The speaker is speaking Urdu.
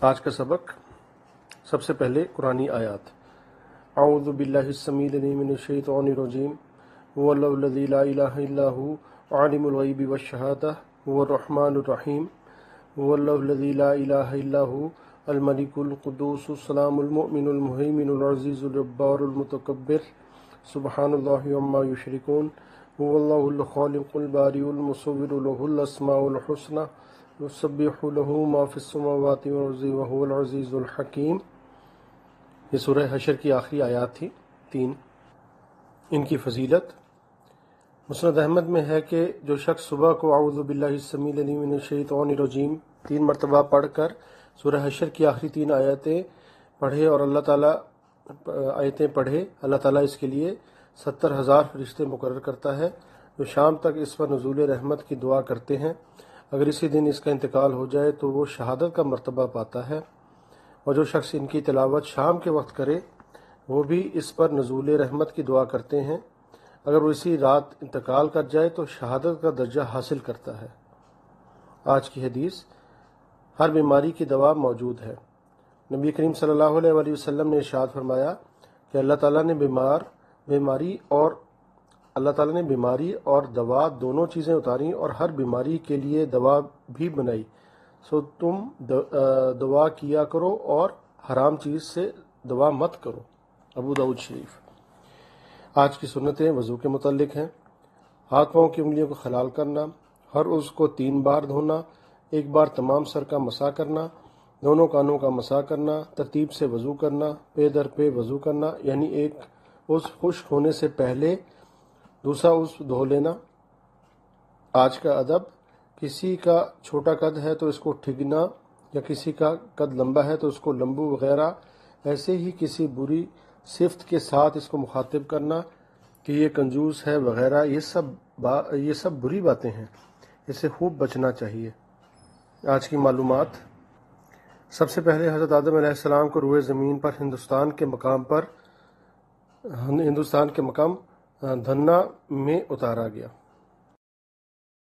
آج کا سبق سب سے پہلے قرآنی آیات۔ اعوذ باللہ السمیع العلیم من الشیطان الرجیم هو اللہ الذی لا الہ الا هو عالم الغیب والشہادہ هو الرحمن الرحیم هو اللہ الذی لا الہ الا هو الملک القدوس السلام المؤمن المہیمن العزیز الجبار المتکبر سبحان اللہ عما یشرکون هو اللہ الخالق البارئ المصور له الاسماء الحسنى یسبح له ما فی السماوات والارض وهو العزیز الحکیم۔ یہ سورہ حشر کی آخری آیات تھی 3۔ ان کی فضیلت مسند احمد میں ہے کہ جو شخص صبح کو اعوذ باللہ السمیع العلیم من الشیطان الرجیم 3 مرتبہ پڑھ کر سورہ حشر کی آخری 3 آیتیں پڑھے اور اللہ تعالیٰ اس کے لیے 70,000 فرشتے مقرر کرتا ہے جو شام تک اس پر نزول رحمت کی دعا کرتے ہیں۔ اگر اسی دن اس کا انتقال ہو جائے تو وہ شہادت کا مرتبہ پاتا ہے، اور جو شخص ان کی تلاوت شام کے وقت کرے وہ بھی اس پر نزول رحمت کی دعا کرتے ہیں۔ اگر وہ اسی رات انتقال کر جائے تو شہادت کا درجہ حاصل کرتا ہے۔ آج کی حدیث، ہر بیماری کی دوا موجود ہے۔ نبی کریم صلی اللہ علیہ وآلہ وسلم نے ارشاد فرمایا کہ اللہ تعالیٰ نے بیماری اور دوا دونوں چیزیں اتاری اور ہر بیماری کے لیے دوا بھی بنائی، سو تم دوا کیا کرو اور حرام چیز سے دوا مت کرو۔ ابو داؤد شریف۔ آج کی سنتیں وضو کے متعلق ہیں۔ ہاتھ پاؤں کی انگلیوں کو خلال کرنا، ہر عضو کو 3 بار دھونا، 1 بار تمام سر کا مسح کرنا، دونوں کانوں کا مسح کرنا، ترتیب سے وضو کرنا، پے در پے وضو کرنا، یعنی ایک عضو خشک ہونے سے پہلے دوسرا عضو دھو لینا۔ آج کا ادب، کسی کا چھوٹا قد ہے تو اس کو ٹھگنا، یا کسی کا قد لمبا ہے تو اس کو لمبو وغیرہ، ایسے ہی کسی بری صفت کے ساتھ اس کو مخاطب کرنا کہ یہ کنجوس ہے وغیرہ، یہ سب بری باتیں ہیں، اس سے خوب بچنا چاہیے۔ آج کی معلومات۔ سب سے پہلے حضرت آدم علیہ السلام کو روئے زمین پر ہندوستان کے مقام دھنا میں اتارا گیا۔